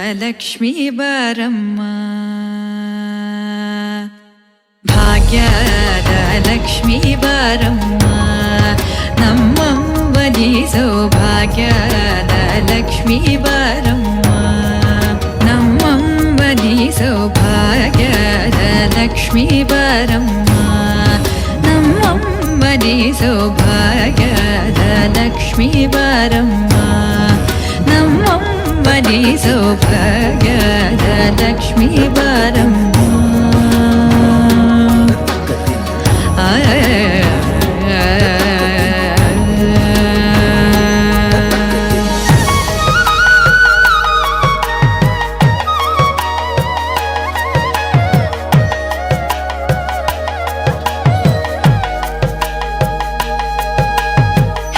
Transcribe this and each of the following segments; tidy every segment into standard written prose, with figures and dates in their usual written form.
ಲಕ್ಷ್ಮೀ ಬಾರಮ್ಮ, ಭಾಗ್ಯದ ಲಕ್ಷ್ಮೀ ಬಾರಮ್ಮ, ನಮ್ಮಮ್ಮನಿ ಸೌಭಾಗ್ಯದ ಲಕ್ಷ್ಮೀ ಬಾರಮ್ಮ, ನಮ್ಮಮ್ಮನಿ ಸೌಭಾಗ್ಯದ ಲಕ್ಷ್ಮೀ ಬಾರಮ್ಮ, ನಮ್ಮಮ್ಮನಿ ಸೌಭಾಗ್ಯದ ಲಕ್ಷ್ಮೀ ಬಾರಮ್ಮ, ನಮ್ಮಮ್ಮನಿ ಸೌಭಾಗ್ಯದ ಲಕ್ಷ್ಮೀ ಬಾರಮ್ಮ.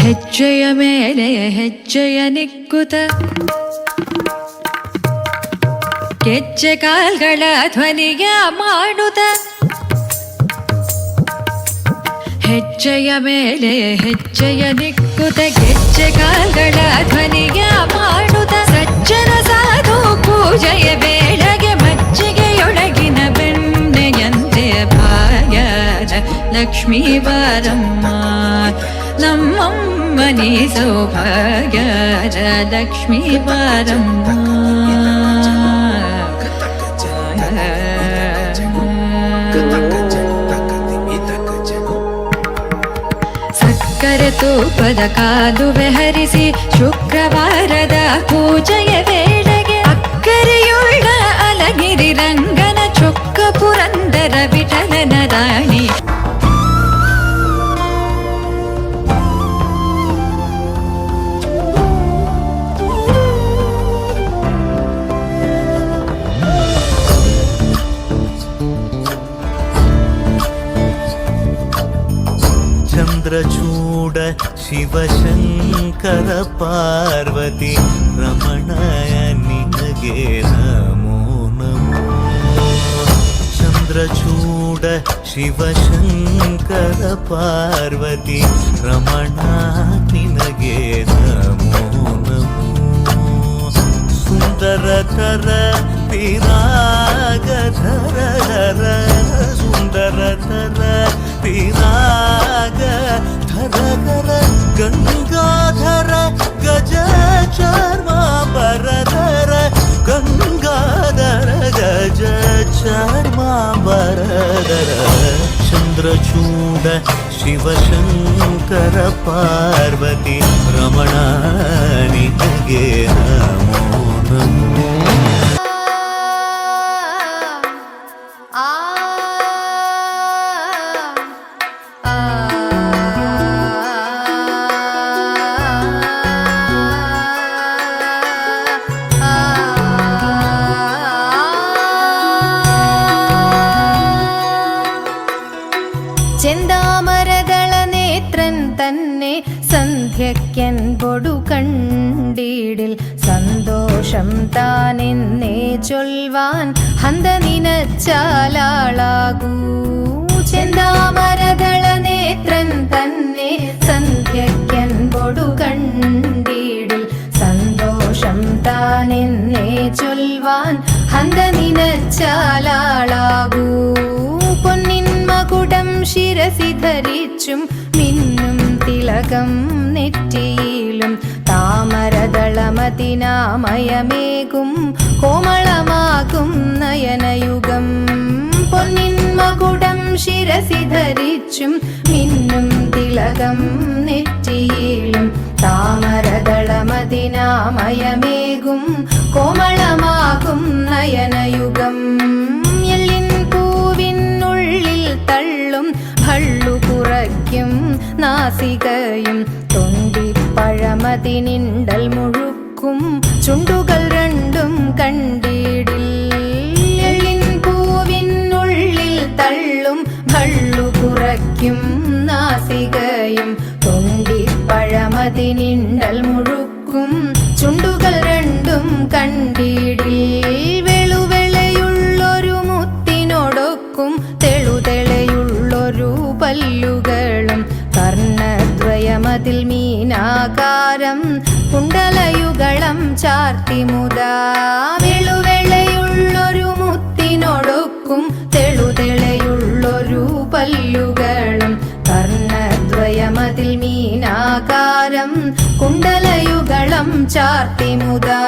ಹೆಜ್ಜೆಯ ಮೇಲೆ ಹೆಜ್ಜೆಯ ನಿಕ್ಕುತ ಗೆಜ್ಜೆ ಕಾಲ್ಗಳ ಧ್ವನಿಯ ಮಾಡುತ್ತ, ಹೆಜ್ಜೆಯ ಮೇಲೆ ಹೆಜ್ಜೆಯ ನಿಕ್ಕುತ ಗೆಜ್ಜೆ ಕಾಲ್ಗಳ ಧ್ವನಿಯ ಮಾಡುತ್ತ, ಸಜ್ಜನ ಸಾಧು ಪೂಜೆಯ ವೇಳೆಗೆ ಮಜ್ಜಿಗೆಯೊಳಗಿನ ಬೆಣ್ಣೆಯಂತೆ ಭಾಗ್ಯದ ಲಕ್ಷ್ಮೀ ಬಾರಮ್ಮ, ನಮ್ಮಮ್ಮನಿ ಸೌಭಾಗ್ಯದ ಲಕ್ಷ್ಮೀ ಬಾರಮ್ಮ. ಸಕ್ಕರೆ ತೂಪದ ಕಾಲುವೆ ಹರಿಸಿ ಶುಕ್ರವಾರದ ಪೂಜೆಯ ವೇಳೆಗೆ ಅಕ್ಕರೆಯುಳ್ಳ ಅಲಗಿರಿ ರಂಗನ ಚೊಕ್ಕ ಪುರಂದರ ವಿಠಲನ ರಾಣಿ, ಚಂದ್ರಚೂಡ ಶಿವಶಂಕರ ಪಾರ್ವತಿ ರಮಣಯ ನಿನಗೆ ನಮೋ ನಮೋ. ಚಂದ್ರಚೂಡ ಶಿವಶಂಕರ ಪಾರ್ವತಿ ರಮಣ ನಿನಗೆ ನಮೋ ನಮೋ. ಸುಂದರತರ ಪಿರಾಗಧರ ಸುಂದರತರ ಪಿರಾಗ ಧರಗರ ಗಂಗಾಧರ ಗಜ ಚರ್ಮಾಂಬರಧರ ಗಂಗಾಧರ ಗಜ ಚರ್ಮಾಂಬರಧರ. ಚಂದ್ರಚೂಡ ಶಿವಶಂಕರ ಪಾರ್ವತಿ ರಮಣ ನಿನಗೆ ನಮೋ ನಮೋ. ചെന്താമരദള നേത്രൻ തന്നെ സന്ധ്യക്കെൻപൊടു കണ്ടീടിൽ സന്തോഷം താനെന്നേ ചൊൽവാൻ ഹന്ത നിനച്ചാലാളാകൂ. ചെന്താമരദള നേത്രൻ തന്നെ സന്ധ്യക്കെൻപൊടു കണ്ടീടിൽ സന്തോഷം താനെന്നേ ചൊൽവാൻ ഹന്ത നിനച്ചാലാളാകൂ. പൊന്നിൻ മകുടം ശിരസി ധരിച്ചും മിന്നും തിലകം നെറ്റിയിലും താമരദളമതിനാമയമേകും കോമളമാകും നയനയുഗം. പൊന്നിൻ മകുടം ശിരസി ധരിച്ചും മിന്നും തിലകം നെറ്റിയിലും താമരദളമതിനാമയമേകും കോമളമാകും നയനയുഗം. തള്ളും ഭള്ളു കുറയ്ക്കും നാസികയും തൊണ്ടിപ്പഴമതിനിണ്ടൽ മുഴുക്കും ചുണ്ടുകൾ രണ്ടും കണ്ടിടിൽ. എള്ളിൻ പൂവിനുള്ളിൽ തള്ളും ഭള്ളു കുറയ്ക്കും നാസികയും തൊണ്ടിപ്പഴമതിനിണ്ടൽ മുഴുക്കും ചുണ്ടുകൾ രണ്ടും കണ്ടിടിൽ. വെളുവെളയുള്ളൊരു മുത്തിനോടൊക്കും തെളുതെളയുള്ളൊരു പല്ലുകളും കർണദ്വയമതിൽ മീനാകാരം കുണ്ടലയുകള കണ്ഠിയുഗളം ചാർത്തി മുതാ വെളുവെളയുള്ളൊരു മുത്തിനൊടുക്കും തെളുതെളയുള്ളൊരു പല്ലുകളും കർണദ്വയമതിൽ മീനാകാരം കുണ്ടലയുഗളം ചാർത്തി മുതാ